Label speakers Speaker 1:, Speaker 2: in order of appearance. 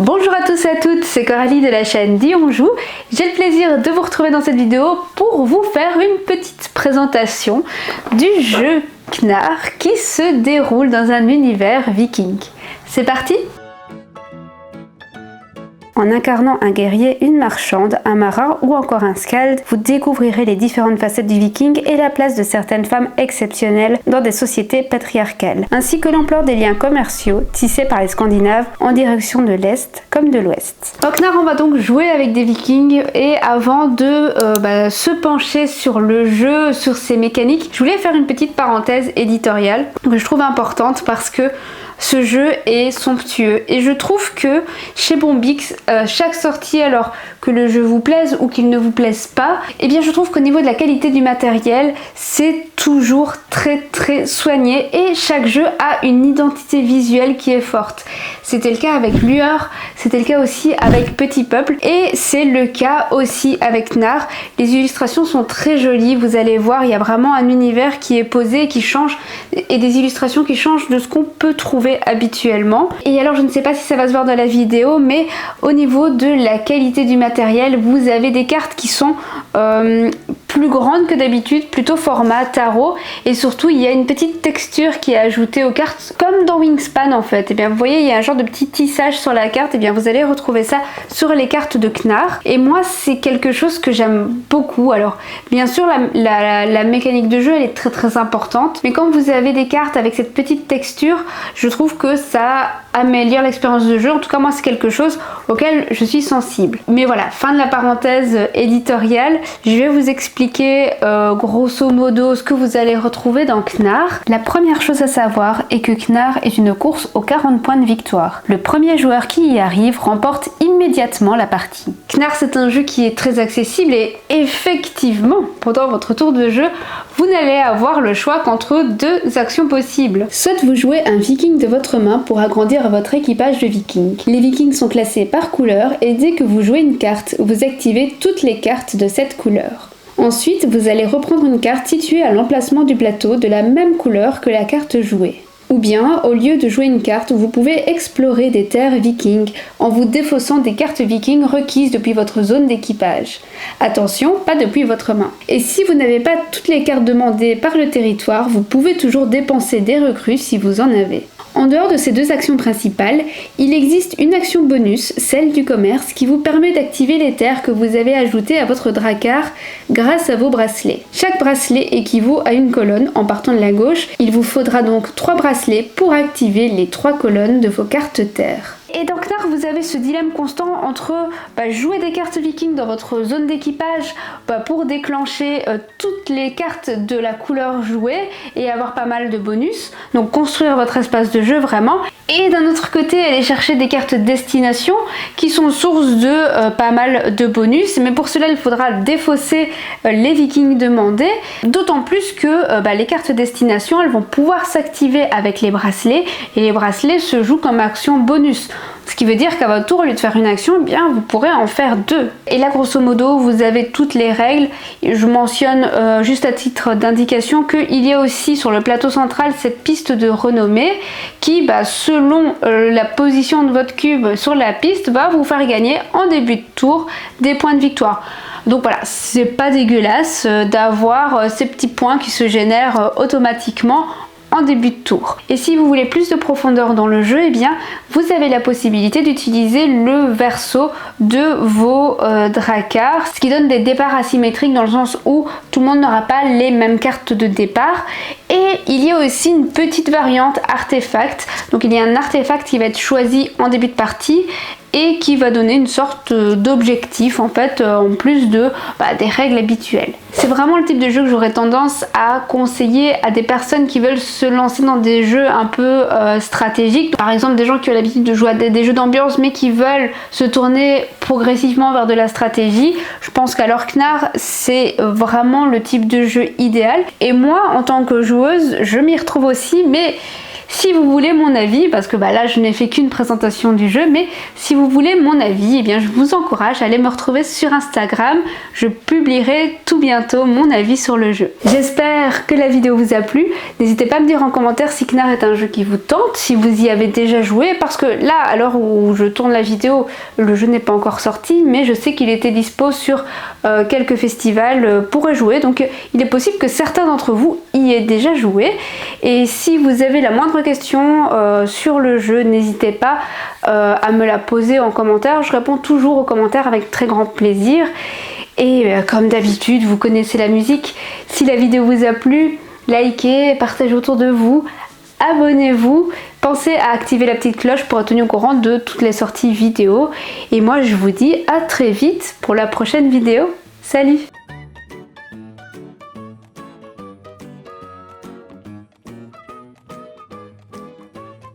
Speaker 1: Bonjour à tous et à toutes, c'est Coralie de la chaîne Dis on joue. J'ai le plaisir de vous retrouver dans cette vidéo pour vous faire une petite présentation du jeu Knarr qui se déroule dans un univers viking. C'est parti! En incarnant un guerrier, une marchande, un marin ou encore un skald, vous découvrirez les différentes facettes du viking et la place de certaines femmes exceptionnelles dans des sociétés patriarcales, ainsi que l'ampleur des liens commerciaux tissés par les Scandinaves en direction de l'Est comme de l'Ouest. Dans Knarr, on va donc jouer avec des vikings et avant de se pencher sur le jeu, sur ses mécaniques, je voulais faire une petite parenthèse éditoriale que je trouve importante parce que ce jeu est somptueux et je trouve que chez Bombix, chaque sortie, alors que le jeu vous plaise ou qu'il ne vous plaise pas, eh bien je trouve qu'au niveau de la qualité du matériel, c'est toujours très soigné et chaque jeu a une identité visuelle qui est forte. C'était le cas avec Lueur, c'était le cas aussi avec Petit Peuple et c'est le cas aussi avec Knarr. Les illustrations sont très jolies, vous allez voir, il y a vraiment un univers qui est posé, qui change et des illustrations qui changent de ce qu'on peut trouver habituellement. Et alors je ne sais pas si ça va se voir dans la vidéo, mais au niveau de la qualité du matériel, vous avez des cartes qui sont plus grandes que d'habitude, plutôt format tarot, et surtout il y a une petite texture qui est ajoutée aux cartes comme dans Wingspan en fait. Et bien vous voyez, il y a un genre de petit tissage sur la carte, et bien vous allez retrouver ça sur les cartes de Knarr et moi c'est quelque chose que j'aime beaucoup. Alors bien sûr la mécanique de jeu elle est très importante, mais quand vous avez des cartes avec cette petite texture, je trouve que ça améliore l'expérience de jeu. En tout cas moi c'est quelque chose auquel je suis sensible. Mais voilà, fin de la parenthèse éditoriale, je vais vous expliquer grosso modo ce que vous allez retrouver dans Knarr. La première chose à savoir est que Knarr est une course aux 40 points de victoire. Le premier joueur qui y arrive remporte immédiatement la partie. Knarr c'est un jeu qui est très accessible et effectivement pendant votre tour de jeu vous n'allez avoir le choix qu'entre deux actions possibles. Soit vous jouez un viking de votre main pour agrandir votre équipage de vikings. Les vikings sont classés par couleur et dès que vous jouez une carte, vous activez toutes les cartes de cette couleur. Ensuite, vous allez reprendre une carte située à l'emplacement du plateau de la même couleur que la carte jouée. Ou bien, au lieu de jouer une carte, vous pouvez explorer des terres vikings en vous défaussant des cartes vikings requises depuis votre zone d'équipage. Attention, pas depuis votre main. Et si vous n'avez pas toutes les cartes demandées par le territoire, vous pouvez toujours dépenser des recrues si vous en avez. En dehors de ces deux actions principales, il existe une action bonus, celle du commerce, qui vous permet d'activer les terres que vous avez ajoutées à votre drakkar grâce à vos bracelets. Chaque bracelet équivaut à une colonne en partant de la gauche. Il vous faudra donc 3 bracelets pour activer les 3 colonnes de vos cartes terres. Et dans Knarr, vous avez ce dilemme constant entre jouer des cartes vikings dans votre zone d'équipage pour déclencher toutes les cartes de la couleur jouée et avoir pas mal de bonus, donc construire votre espace de jeu vraiment, et d'un autre côté aller chercher des cartes destination qui sont source de pas mal de bonus, mais pour cela il faudra défausser les vikings demandés, d'autant plus que les cartes destination elles vont pouvoir s'activer avec les bracelets et les bracelets se jouent comme action bonus. Ce qui veut dire qu'à votre tour, au lieu de faire une action, eh bien, vous pourrez en faire 2. Et là, grosso modo, vous avez toutes les règles. Je mentionne juste à titre d'indication qu'il y a aussi sur le plateau central cette piste de renommée qui, selon la position de votre cube sur la piste, va vous faire gagner en début de tour des points de victoire. Donc voilà, c'est pas dégueulasse d'avoir ces petits points qui se génèrent automatiquement en début de tour. Et si vous voulez plus de profondeur dans le jeu, eh bien vous avez la possibilité d'utiliser le verso de vos drakkars, ce qui donne des départs asymétriques dans le sens où tout le monde n'aura pas les mêmes cartes de départ. Et il y a aussi une petite variante artefact, donc il y a un artefact qui va être choisi en début de partie et qui va donner une sorte d'objectif en fait en plus de des règles habituelles. C'est vraiment le type de jeu que j'aurais tendance à conseiller à des personnes qui veulent se lancer dans des jeux un peu stratégiques. Par exemple des gens qui ont l'habitude de jouer à des jeux d'ambiance mais qui veulent se tourner progressivement vers de la stratégie. Je pense qu'alors Knarr c'est vraiment le type de jeu idéal. Et moi en tant que joueuse je m'y retrouve aussi, mais Si vous voulez mon avis, parce que là je n'ai fait qu'une présentation du jeu, mais si vous voulez mon avis, eh bien je vous encourage à aller me retrouver sur Instagram. Je publierai tout bientôt mon avis sur le jeu. J'espère que la vidéo vous a plu. N'hésitez pas à me dire en commentaire si Knarr est un jeu qui vous tente, si vous y avez déjà joué, parce que là, à l'heure où je tourne la vidéo, le jeu n'est pas encore sorti, mais je sais qu'il était dispo sur quelques festivals pour y jouer, donc il est possible que certains d'entre vous y aient déjà joué. Et si vous avez la moindre question sur le jeu, n'hésitez pas à me la poser en commentaire. Je réponds toujours aux commentaires avec très grand plaisir. Et comme d'habitude, vous connaissez la musique. Si la vidéo vous a plu, likez, partagez autour de vous, abonnez-vous. Pensez à activer la petite cloche pour être tenu au courant de toutes les sorties vidéo. Et moi, je vous dis à très vite pour la prochaine vidéo. Salut!